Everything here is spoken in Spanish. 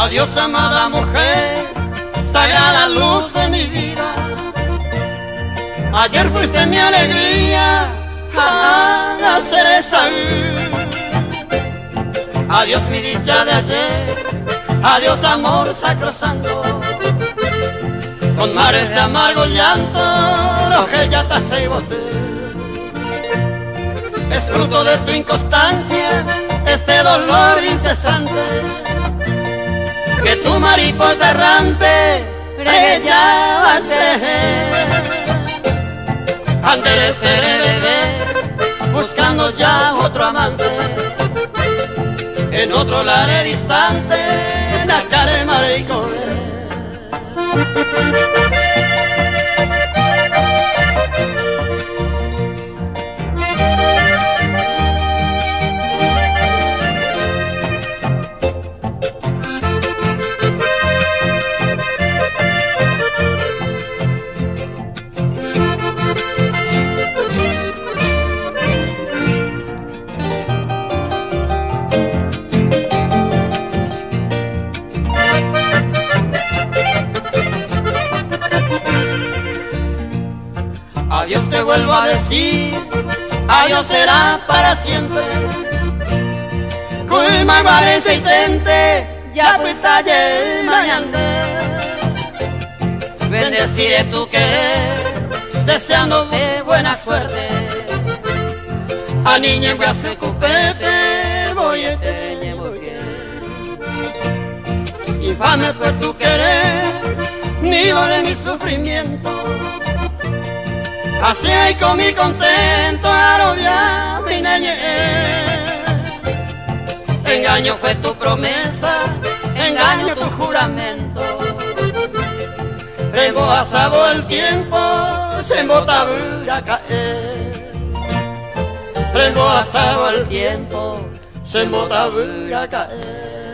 Adiós, amada mujer, sagrada luz de mi vida. Ayer fuiste mi alegría, a cereza. Adiós, mi dicha de ayer, adiós, amor sacrosanto. Con mares de amargo llanto, lo que ya te boté. Es fruto de tu inconstancia, este dolor incesante, que tu mariposa errante brillaba a ser. Antes de ser bebé, buscando ya otro amante, en otro lar distante, la calma de correr. Adiós te vuelvo a decir, adiós será para siempre. Con maguarense y tente, ya te talle mañana. Bendeciré tu querer, deseándote buena suerte. A niña en brazo cupete, voy a tener infame fue tu querer, nido de mi sufrimiento. Así hay con mi contento arrodillar mi niñez. Engaño fue tu promesa, engaño tu juramento. Rebosado el tiempo, se embotadura a caer. Rebosado el tiempo, se embotadura a caer.